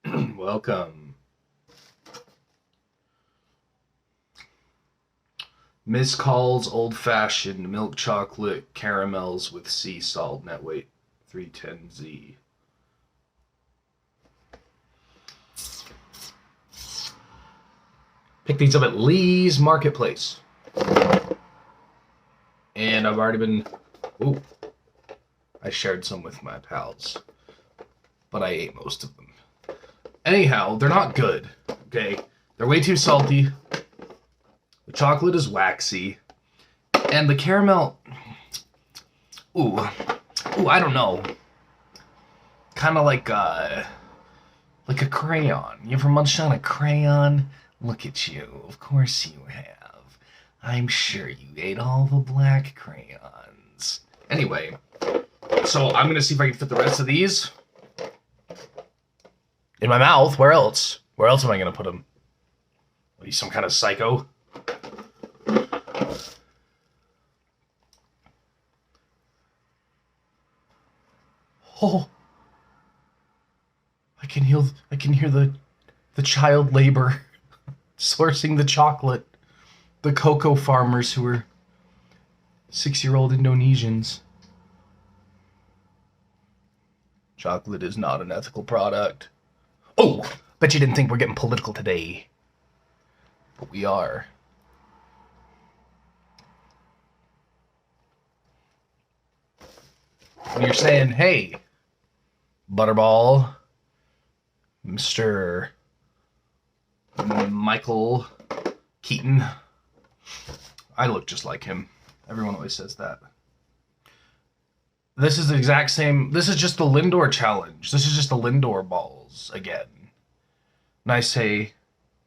Welcome. Miss Call's Old Fashioned Milk Chocolate Caramels with Sea Salt. Net weight 310Z. Picked these up at Lee's Marketplace. And I've already been... Ooh. I shared some with my pals. But I ate most of them. Anyhow, they're not good. Okay? They're way too salty. The chocolate is waxy. And the caramel... Ooh, I don't know. Kind of like a crayon. You ever munched on a crayon? Look at you. Of course you have. I'm sure you ate all the black crayons. Anyway, so I'm going to see if I can fit the rest of these in my mouth. Where else? Where else am I going to put them? Are you some kind of psycho? Oh, I can hear the child labor sourcing the chocolate. The cocoa farmers who are 6-year-old Indonesians. Chocolate is not an ethical product. Oh, bet you didn't think we're getting political today. But we are. When you're saying, hey, Butterball, Mr. Michael Keaton. I look just like him. Everyone always says that. This is the exact same. This is just the Lindor challenge. This is just the Lindor balls again. And I say,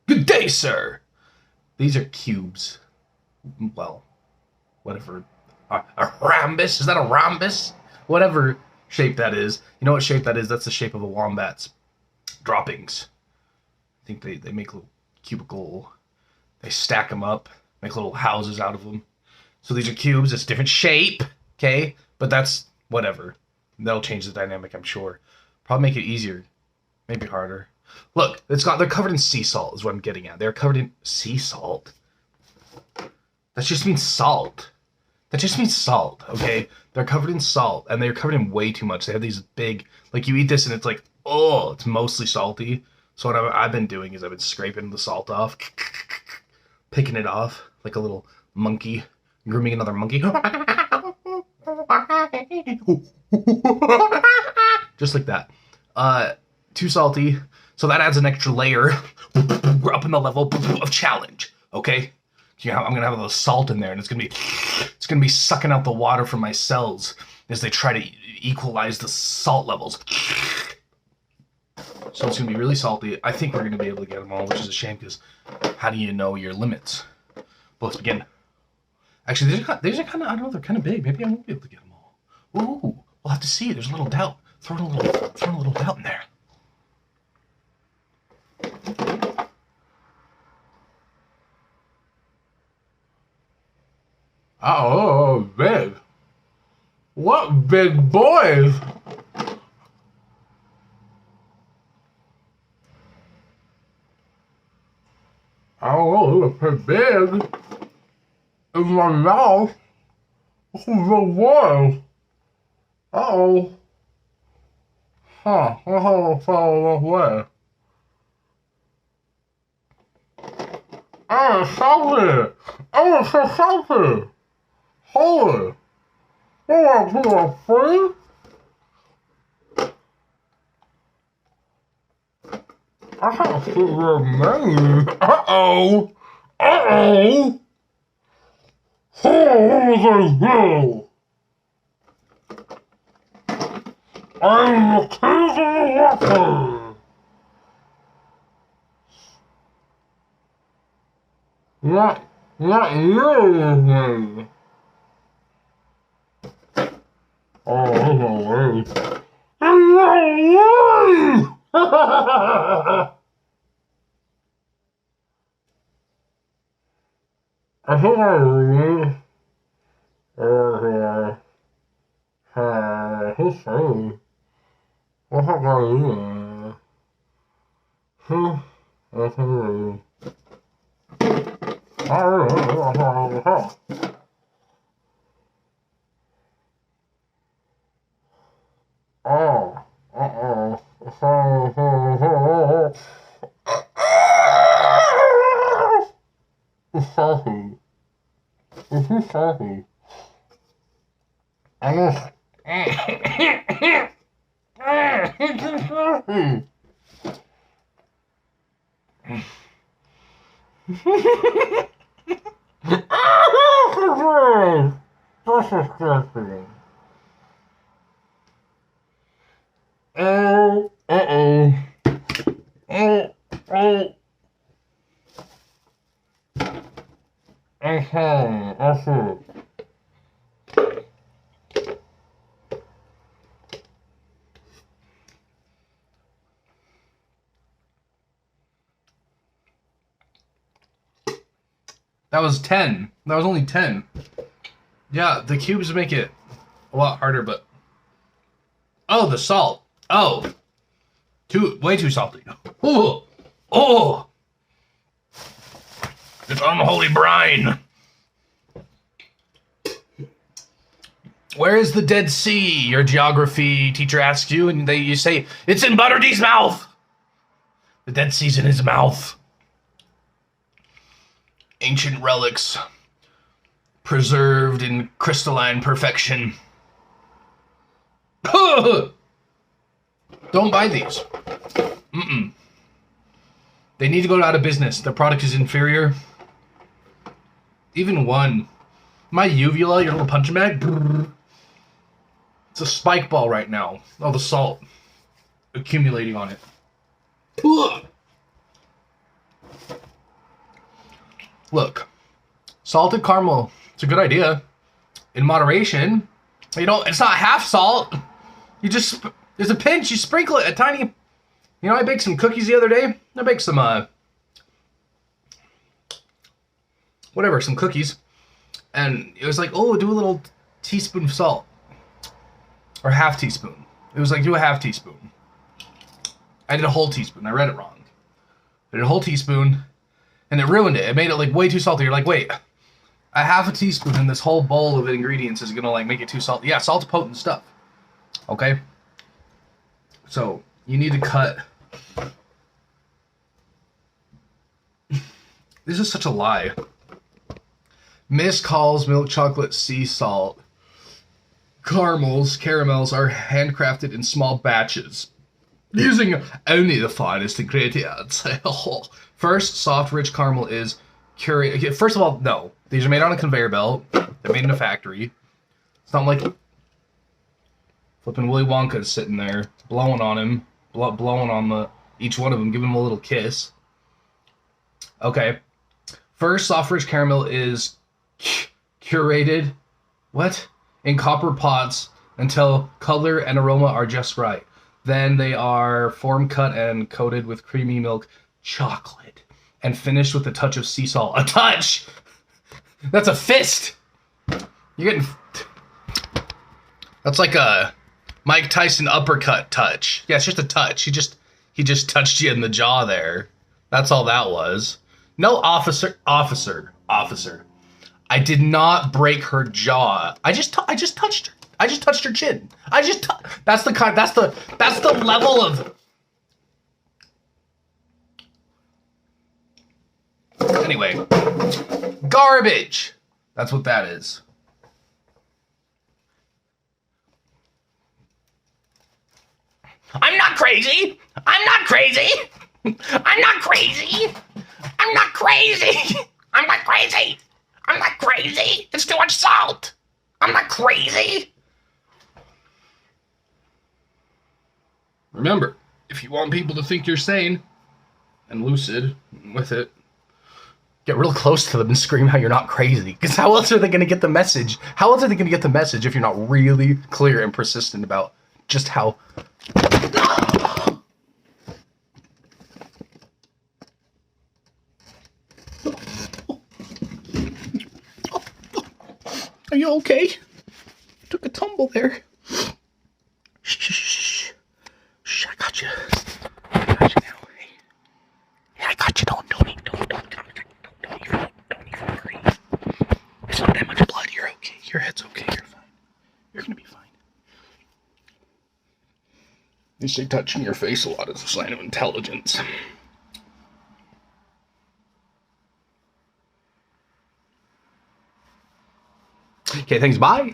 good day, sir. These are cubes. Well, whatever. A rhombus? Is that a rhombus? Whatever shape that is. You know what shape that is? That's the shape of a wombat's droppings. I think they make little cubicle. They stack them up, make little houses out of them. So these are cubes. It's a different shape, okay? But that's whatever. That'll change the dynamic, I'm sure. Probably make it easier, maybe harder. Look, they're covered in sea salt is what I'm getting at. They're covered in sea salt. That just means salt. That just means salt, okay? They're covered in salt, and they're covered in way too much. They have these big, like you eat this and it's like, oh, it's mostly salty. So what I've been doing is I've been scraping the salt off, picking it off like a little monkey, grooming another monkey. Just like that. Too salty. So that adds an extra layer. We're up in the level of challenge, okay? I'm gonna have a little salt in there, and it's gonna be sucking out the water from my cells as they try to equalize the salt levels. So it's gonna be really salty. I think we're gonna be able to get them all, which is a shame because how do you know your limits? Well, let's begin. Actually, these are kind of, I don't know, they're kind of big. Maybe I won't be able to get them all. Ooh, we'll have to see. There's a little doubt. Throw in a little doubt in there. Oh, big. What big boys? Oh, they're pretty big. In my mouth. Oh, big boys. Uh-oh. Huh, I'll have to follow that way. Oh, it's salty. Oh, it's so salty. Holy. You want to put free? I have to remain. Uh-oh. Uh-oh. Oh, go. I'm the king of the water. Not you. Oh, no way. No way. I think I really. He's saying. What have I It's salty. It's too salty. I just... It's too salty. That's disgusting. Oh. Okay, that's it. That was 10. That was only 10. Yeah, the cubes make it a lot harder, but... Oh, the salt. Oh. Way too salty. Oh. Oh. It's unholy brine. Where is the Dead Sea? Your geography teacher asks you, and you say, it's in Butterdee's mouth. The Dead Sea's in his mouth. Ancient relics, preserved in crystalline perfection. Don't buy these. They need to go out of business. Their product is inferior. Even one. My uvula, your little punching bag, it's a spike ball right now. All the salt accumulating on it. Look, salted caramel, it's a good idea. In moderation. You know, it's not half salt. You just, there's a pinch, you sprinkle it, a tiny... You know, I baked some cookies the other day. I baked some, some cookies. And it was like, oh, do a little teaspoon of salt. Or half teaspoon. It was like, do a half teaspoon. I did a whole teaspoon. I read it wrong. I did a whole teaspoon. And it ruined it. It made it like way too salty. You're like, wait, a half a teaspoon in this whole bowl of ingredients is gonna like make it too salty. Yeah, salt's potent stuff. Okay? So, you need to cut. This is such a lie. Miss calls milk chocolate sea salt. Caramels are handcrafted in small batches, using only the finest ingredients. First, soft, rich caramel is curated. First of all, no. These are made on a conveyor belt. They're made in a factory. It's not like flipping Willy Wonka's sitting there, blowing on him, blowing on each one of them, giving them a little kiss. Okay. First, soft, rich caramel is curated, in copper pots until color and aroma are just right. Then they are form cut and coated with creamy milk chocolate and finished with a touch of sea salt. A touch! That's a fist! You're getting... That's like a Mike Tyson uppercut touch. Yeah, it's just a touch. He just touched you in the jaw there. That's all that was. No, officer. I did not break her jaw. I just touched her. I just touched her chin. That's the level of... Anyway. Garbage. That's what that is. I'm not crazy. I'm not crazy. I'm not crazy. I'm not crazy. I'm not crazy. I'm not crazy. It's too much salt. I'm not crazy. Remember, if you want people to think you're sane and lucid with it, get real close to them and scream how you're not crazy. Because how else are they going to get the message? How else are they going to get the message if you're not really clear and persistent about just how... Are you okay? Took a tumble there. Shh, shh, shh. Shh, I got you. I got you now. Hey. that much blood. You're okay. Your head's okay. You're fine. You're gonna be fine. They say touching your face a lot is a sign of intelligence. Okay, thanks. Bye.